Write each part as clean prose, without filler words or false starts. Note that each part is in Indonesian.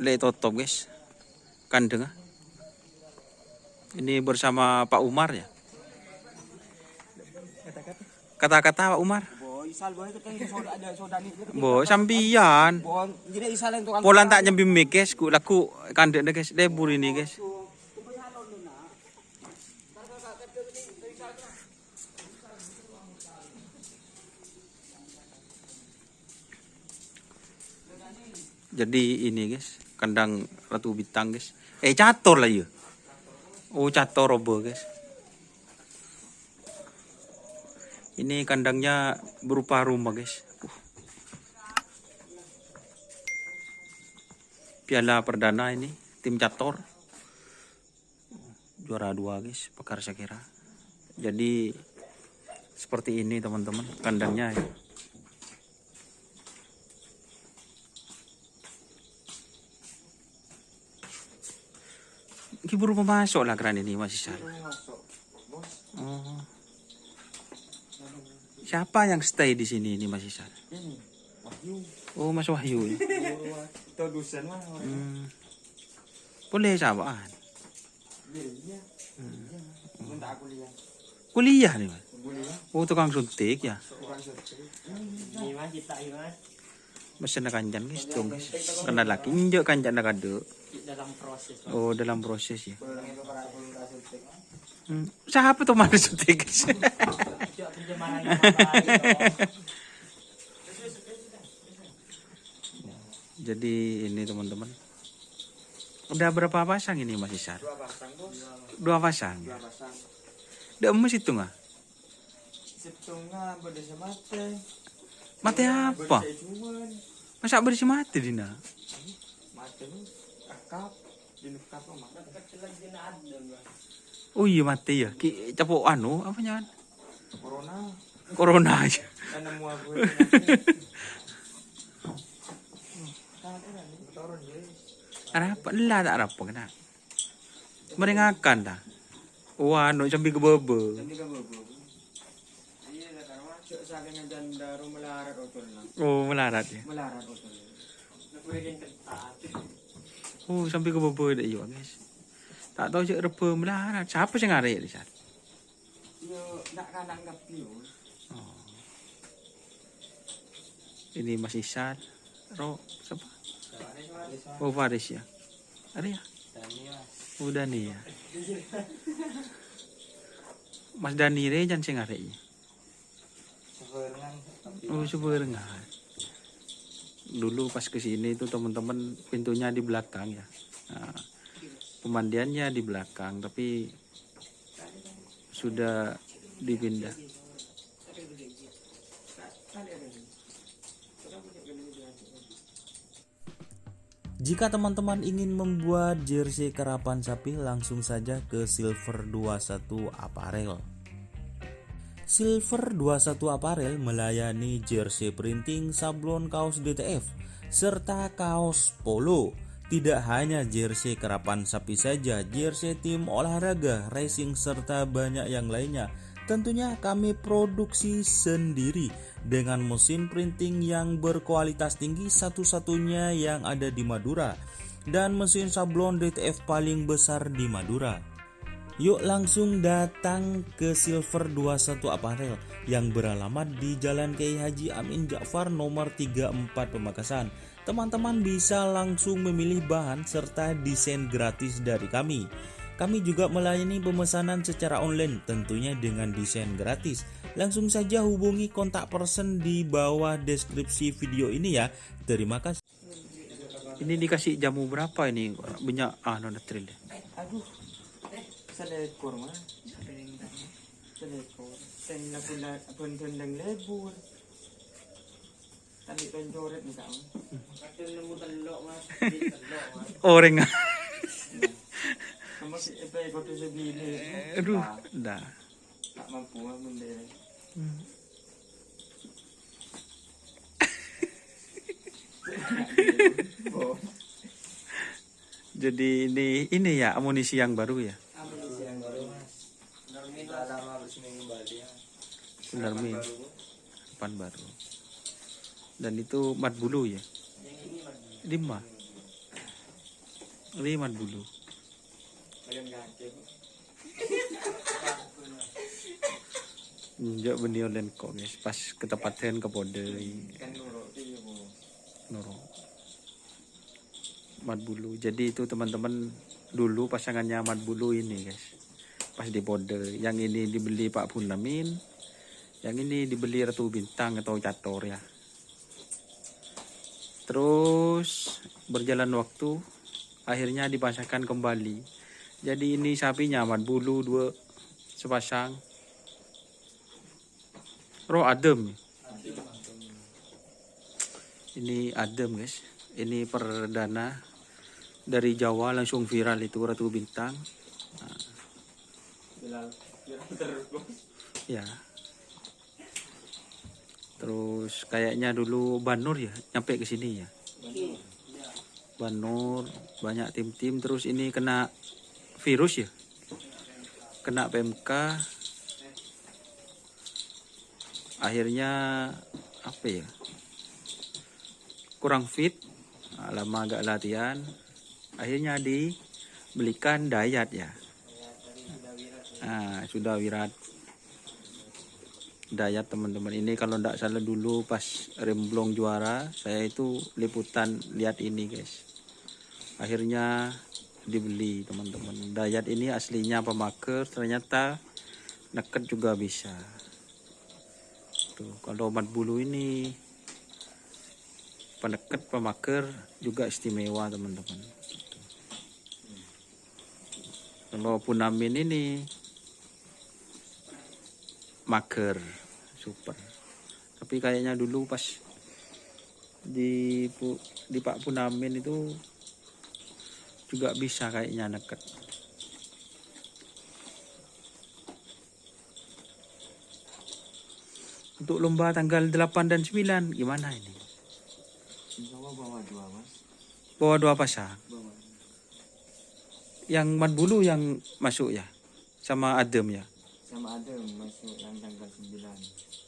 Le Totop guys, kandeng. Ini bersama Pak Umar ya. Kata-kata Pak Umar. Boy sampian. Polan tak nyembi mik guys, ku laku kandeng guys, lebur ini guys. Jadi ini guys, kandang Ratu Bintang guys. Cator lah ya. Oh cator robo guys. Ini kandangnya berupa rumah guys. Piala perdana ini tim cator. Juara 2 guys, Pekar Sakira. Jadi seperti ini teman-teman kandangnya ya. Baru pemasok lah keran ini masih salah. Oh. Siapa yang stay di sini ini masih salah? Oh Mas Wahyu. Boleh sahabatan. Kuliah nih Mas. Oh tukang suntik ya. Mesin kanjan guys, dong guys. Kena laki injek kanjan nak ada. Dalam proses. Oh dalam proses ya. Siapa tuh mana suntik guys? Jadi ini teman-teman. Udah berapa pasang ini Mas Isar? 2 pasang bos. 2 pasang. 2 pasang. Udah emas itu nggak? Setengah berdesa mate. Mate apa? Masa bersih mati Dina? Mate nih akap. Dinukap mah. Oh iya mati ya. Ki capok anu apa nyan? Corona aja. karena mua gue. Apa lah tak apa kena. Meringakan dah. Wah, anu sampai ke bebe. Iya lah karena saking ngandaro melarat otol lang. Oh, melarat ya. Melarat otol. Nagpwedeng ketat. Oh, sampai ke bebe dah iya guys. Tak tahu cek rebe melarat. Siapa sih ngarek di sana? Yo nak kananggap yo. Oh. Ini Mas Isar. Siapa? Oh, Faris ya. Ada ya? Oh, Dani ya. Mas Dani re jangan sing areknya. Oh, seberengan. Dulu pas ke sini tuh teman-teman pintunya di belakang ya. Nah, pemandiannya di belakang tapi sudah dipindah. Jika teman-teman ingin membuat jersey karapan sapi, langsung saja ke Silver 21 Apparel. Silver 21 Apparel melayani jersey printing, sablon kaos DTF, serta kaos polo. Tidak hanya jersey karapan sapi saja, jersey tim olahraga, racing, serta banyak yang lainnya. Tentunya kami produksi sendiri dengan mesin printing yang berkualitas tinggi, satu-satunya yang ada di Madura, dan mesin sablon DTF paling besar di Madura. Yuk langsung datang ke Silver 21 Apparel yang beralamat di Jalan Kiai Haji Amin Ja'far nomor 34 Pamekasan. Teman-teman bisa langsung memilih bahan serta desain gratis dari kami. Kami juga melayani pemesanan secara online tentunya dengan desain gratis. Langsung saja hubungi kontak person di bawah deskripsi video ini ya. Terima kasih. Ini dikasih jamu berapa ini? Banyak nona tril. Aduh. Selekor mah. Selekor. Sen na pun tendang lebur. Tali pencoret nih kamu. Kadang nemu telok mas. Orang. Kamu si ikut sebili. Aduh, dah. Tak mampu membeli. Jadi ini ya amunisi yang baru ya. Amunisi yang baru mas. Benar lama bersemi kembali ya. Benar mi. Depan baru. Dan itu mat bulu ya. Yang ini mas. 5. Ini mat bulu. Kalian gacet. Njok benio dan kok guys. Pas ketepatan ke pode Kan nurut sih bu. noro. Mat bulu. Jadi itu teman-teman dulu pasangannya mat bulu ini guys. Pas di pode. Yang ini dibeli Pak Punamin. Yang ini dibeli Ratu Bintang atau Cator ya. Terus berjalan waktu, akhirnya dipasangkan kembali. Jadi ini sapinya mat bulu 2 sepasang. Roh adem. Ini adem guys. Ini perdana dari Jawa langsung viral itu Ratu Bintang. Bilal terus bos. Ya. Terus kayaknya dulu Banur ya nyampe ke sini ya. Banur banyak tim-tim, terus ini kena virus ya. Kena PMK. Akhirnya apa ya? Kurang fit. Lama agak latihan. Akhirnya dibelikan Dayat ya. Sudah wirat. Dayat teman-teman, ini kalau tidak salah dulu pas Remblong juara saya itu liputan lihat ini guys. Akhirnya dibeli teman-teman. Dayat ini aslinya pemaker, ternyata neket juga bisa. Tuh, kalau mat bulu ini peneket pemaker juga istimewa teman-teman. Kalau Punamin ini maker super. Tapi kayaknya dulu pas di Pak Punamin itu juga bisa kayaknya neket. Untuk lomba tanggal 8 dan 9 gimana ini? Bawa 2 mas. Bawa 2 pasang. Bawa. Yang mat bulu yang masuk ya, sama adem ya. Sama ada masuk yang tanggal 9.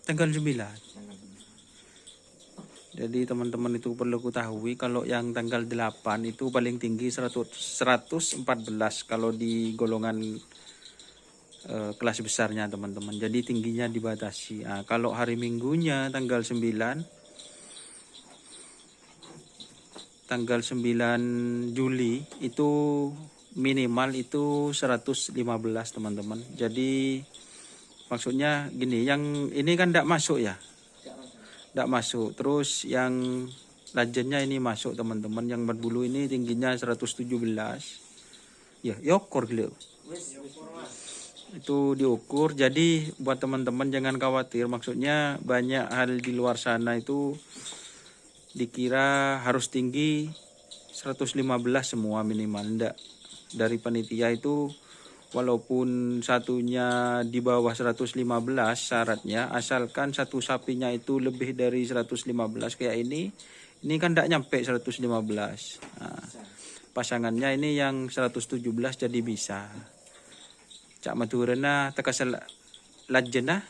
Tanggal 9. Tanggal 9. Jadi teman-teman itu perlu ketahui kalau yang tanggal 8 itu paling tinggi 114 kalau di golongan kelas besarnya teman-teman. Jadi tingginya dibatasi. Nah, kalau hari Minggunya tanggal 9 Juli itu minimal itu 115 teman-teman. Jadi maksudnya gini, yang ini kan tidak masuk ya. Tidak masuk. Terus yang lajennya ini masuk teman-teman. Yang mat bulu ini tingginya 117. Ya, yokor gitu. Itu diukur. Jadi buat teman-teman jangan khawatir. Maksudnya banyak hal di luar sana itu dikira harus tinggi 115 semua minimal. Enggak. Dari panitia itu walaupun satunya di bawah 115 syaratnya, asalkan satu sapinya itu lebih dari 115 kayak ini kan tidak nyampe 115. Nah, pasangannya ini yang 117 jadi bisa. Cak maturena tekasal lajena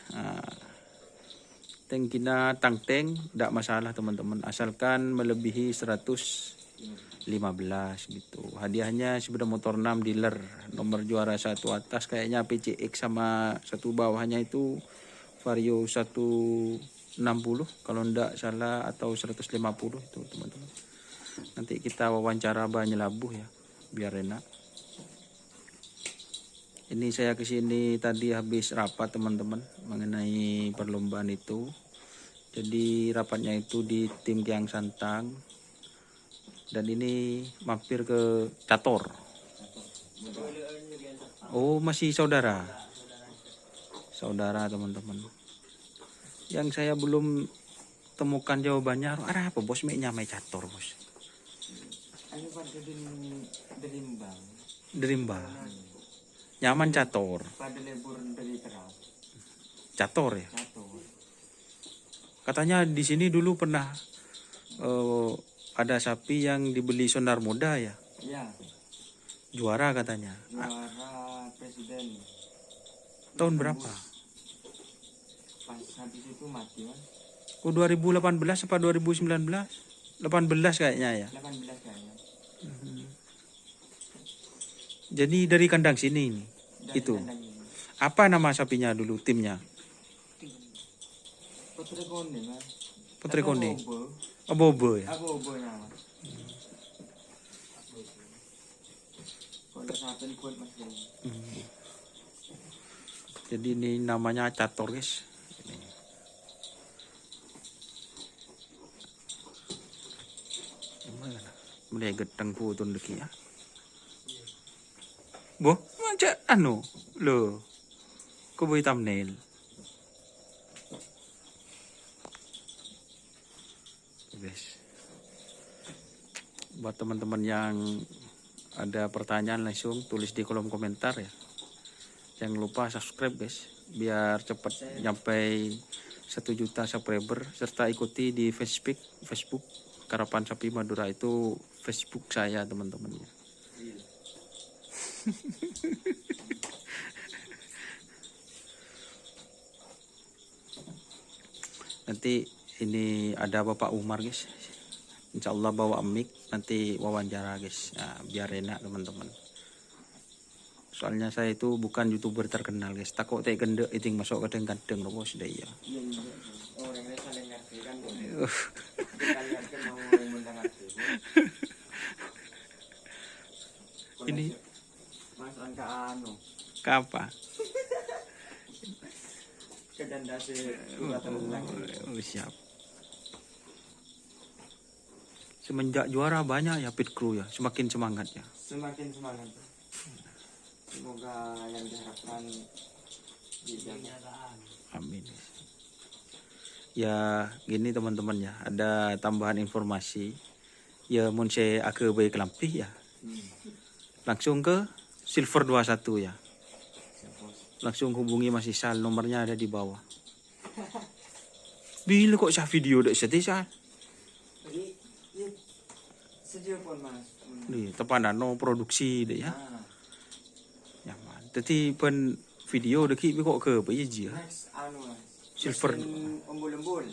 tengkina tangteng tidak masalah teman-teman, asalkan melebihi 115 gitu. Hadiahnya sepeda motor 6 dealer, nomor juara 1 atas kayaknya PCX, sama satu bawahnya itu Vario 160 kalau ndak salah, atau 150 itu teman-teman. Nanti kita wawancara banyak labuh ya biar enak. Ini saya kesini tadi habis rapat teman-teman mengenai perlombaan itu. Jadi rapatnya itu di tim Kiang Santang. Dan ini mampir ke Cator. Oh, masih saudara. Saudara teman-teman. Yang saya belum temukan jawabannya, ada apa bos meknya mai Cator bos? Ano pada derimbang. Derimba. Nyaman Cator. Pada lebur dari terap. Cator ya. Catur. Katanya di sini dulu pernah ada sapi yang dibeli Sonar Muda ya. Ya. Juara katanya. Juara presiden. Tahun berapa? Pas habis itu mati mas. Oh 2018 apa 2019? 18 kayaknya ya. 18 kayaknya. Jadi dari kandang sini ini. Dari Itu. kandang ini. Apa nama sapinya dulu timnya? Putri Konde mas. Putri Konde. Abobo. Bobo ya. Abobo nama. Kalau sampai kuat mas. Jadi ini namanya cator guys. Mulai gedang putun deki ya. Boh, macam anu lo. Kau boleh thumbnail. Guys. Buat teman-teman yang ada pertanyaan langsung tulis di kolom komentar ya. Jangan lupa subscribe guys, biar cepat nyampe 1 juta subscriber, serta ikuti di Facebook Karapan Sapi Madura, itu Facebook saya teman-teman. Nanti ini ada Bapak Umar guys, Insya Allah bawa mic nanti wawancara guys, nah, biar enak teman-teman. Soalnya saya itu bukan YouTuber terkenal guys, takut teh gendek itu masuk kadang-kadang loh bos, ya. Orang yang saling ngerti kan. Kita ngerti mau orang mendengarkan. Ini Mas angka anu. Kapa? Kedanda si Siap. Semenjak juara banyak ya pit crew ya, semakin semangat ya. Semakin semangat. Semoga yang diharapkan dijaga. Amin. Ya gini teman-teman ya, ada tambahan informasi. Ya mun saya ke baik lampih ya. Langsung ke Silver 21 ya. Langsung hubungi Mas Isal, nomornya ada di bawah. Bila kok sah video dek sedih sah. Sedia pun mas. Nih, tepanan no produksi dek ya. Nyaman. Jadi pen video deki kok ke apa ya ji? Next anu mas. Silver. Umbul-umbul.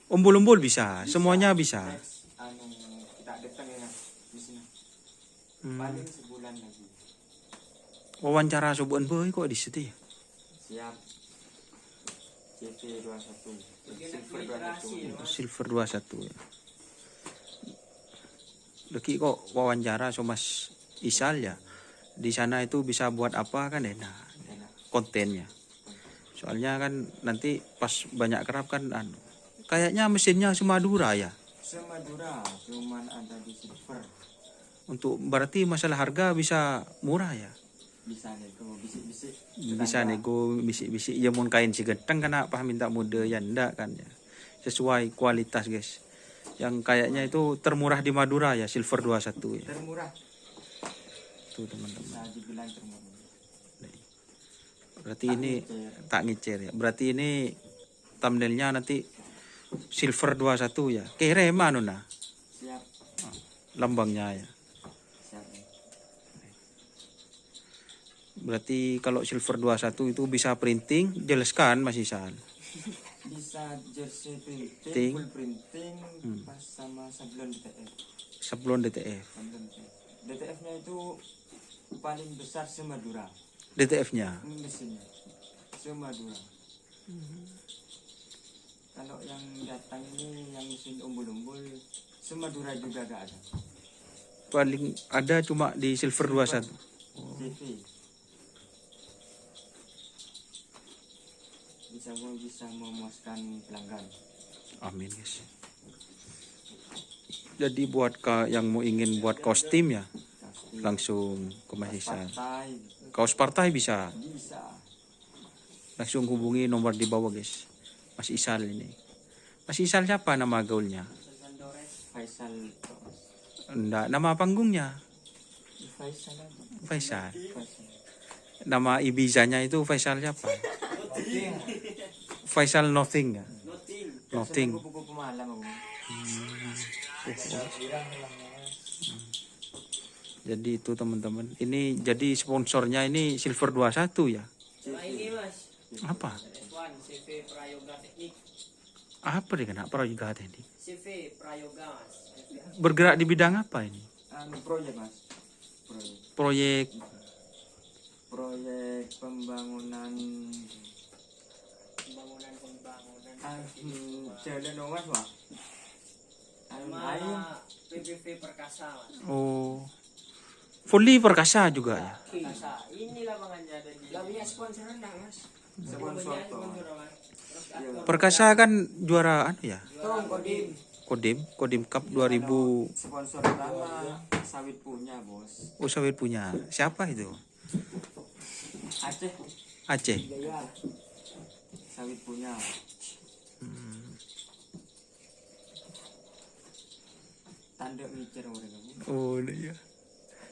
Umbul-umbul bisa, semuanya bisa. Next anu kita datang ya di sini. Paling sebulan lagi. Wawancara sobuan boy kok di situ ya? Siap. CP 21. Silver 21. Silver 21 ya. Deki kok wawancara sama Mas Isal ya. Di sana itu bisa buat apa kan enak kontennya. Soalnya kan nanti pas banyak kerap kan anu. Kayaknya mesinnya Semadura ya. Semadura cuman ada di Silver. Untuk berarti masalah harga bisa murah ya. Bisa nego bisik-bisik. Bisa nego bisik-bisik ya mun kain si gedeng kan apa minta mode ya ndak kan ya. Sesuai kualitas guys. Yang kayaknya itu termurah di Madura ya, Silver 21 ya. Termurah. Tuh teman-teman. Bisa dibilang termurah. Berarti ini tak ngecer ya. Berarti ini thumbnailnya nanti Silver 21 ya. Kere mana nah? Siap. Lambangnya ya. Siap. Berarti kalau Silver 21 itu bisa printing, jelaskan Mas Isal. Bisa jersey printing, full printing, pas sama sablon DTF. Sablon DTF. Sablon DTF. DTF-nya itu paling besar Semadura. DTF-nya. Mesinnya Semadura. Kalau yang datang ini yang mesin umbul-umbul Semadura juga gak ada. Paling ada cuma di Silver 21. JV. Bisa memuaskan pelanggan. Amin guys. Jadi buat yang mau ingin buat kostum ya, langsung ke Mas Isal. Kaos partai bisa. Bisa. Langsung hubungi nomor di bawah guys. Mas Isal ini. Mas Isal siapa nama gaulnya? Faisal. Enggak, nama panggungnya. Faisal aja. Faisal. Faisal. Nama Ibizanya itu Faisal siapa? Faisal Nothing ya. Nothing. Buku pemalam aku. Jadi itu teman-teman. Ini jadi sponsornya ini Silver 21 ya. Ini mas. Apa? F1 CV Prayoga Teknik. Apa deh kena Prayoga ini? CV Prayoga mas. Bergerak di bidang apa ini? Proyek mas. Proyek Proyek pembangunan jalan mas wah. Air. PBV Perkasa mas. oh fully perkasa juga ya. Perkasa. Ini lapangannya ada di. Lapangannya sponsor enggak mas? Sponsor toh. mas. Terus Perkasa kan juara anu ya? Kodim. Kodim Cup 2000. Sponsor utama sawit punya bos. Oh, sawit punya. Siapa itu? Aceh. Aceh. Iya. Sawit punya. Tanda mikir mereka. Oh, iya.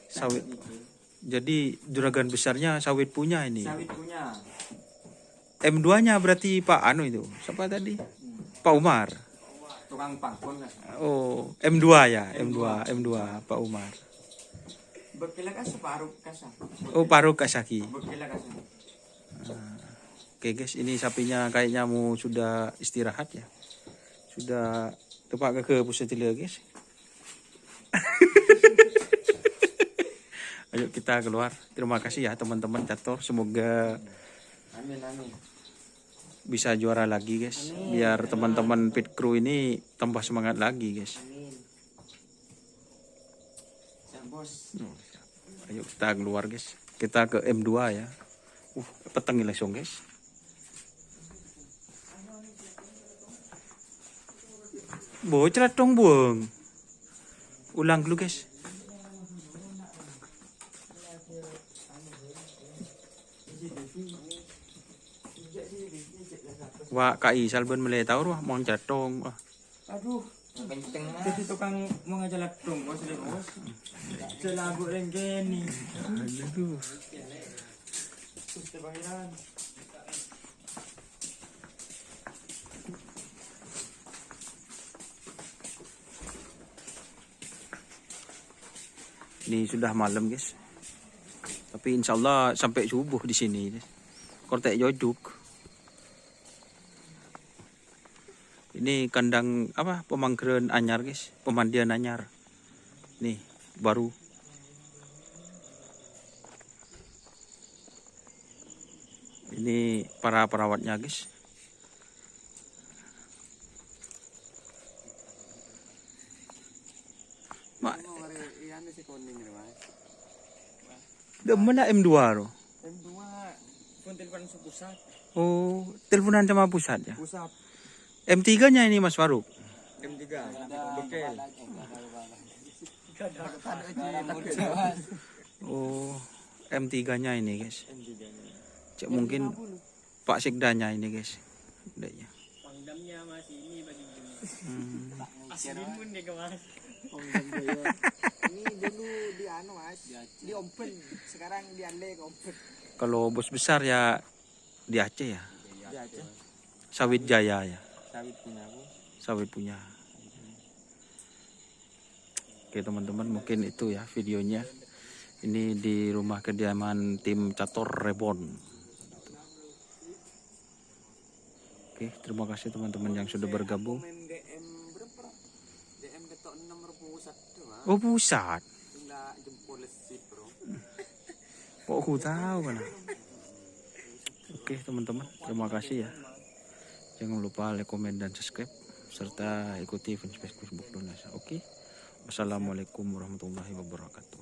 Sawit. Jadi juragan besarnya sawit punya ini. Sawit punya. M2-nya berarti Pak Anu itu. Siapa tadi? Pak Umar. Tukang pangkon lah. Oh, M2 ya, M2 Pak Umar. Bekila ka separuh kasa. Oh, Paruk Kasaki. Bekila kasa. Oke guys, ini sapinya kayaknya mau sudah istirahat ya. Sudah tepat ke pusat tila guys. Ayo kita keluar. Terima kasih ya teman-teman catur. Semoga Amin amin. bisa juara lagi guys. Biar teman-teman pit crew ini tambah semangat lagi guys. Siap bos. Ayo kita keluar guys. Kita ke M2 ya. Petang langsung guys. Bocah dong buang. Ulang dulu guys. Wah, KI Salban mulai tahu wah mau jatong. Aduh. Kenceng lah. Jadi tukang mau ngajalat dong bos deh bos. Selagu rengkeni. Aduh. Suster pangeran. Ini sudah malam guys. Tapi insya Allah sampai subuh di sini. Kortek jojuk. Ini kandang apa? Pemanggilan anyar guys. Pemandian anyar. Nih baru. Ini para perawatnya guys. Mak, mana M2 loh? M2 pun telepon pusat. Oh, teleponan sama pusat ya. Pusat. M3-nya ini Mas Faruk. M3. Bekel. Oh, M3-nya ini guys. M3-nya. Cek mungkin Pak Sekdanya ini guys. Udahnya. Pangdamnya mas ini bagi Asli pun dia ke mas. Ini dulu di anu mas, di open, sekarang di Alek open. Kalau bos besar ya di Aceh ya. Di Aceh. Sawit Jaya ya. Sawit punya bu. Sawit punya. Oke teman-teman, mungkin itu ya videonya. Ini di rumah kediaman tim Catur Rebon. Oke, terima kasih teman-teman yang sudah bergabung. Komen DM berapa? DM ketok nomor pusat tuh mas. Oh pusat. Tinggal jempol sip bro. Kok aku tahu kan? Oke teman-teman, terima kasih ya. Jangan lupa like, komen, dan subscribe serta ikuti fanpage Facebook Donasa. Oke. Wassalamualaikum warahmatullahi wabarakatuh.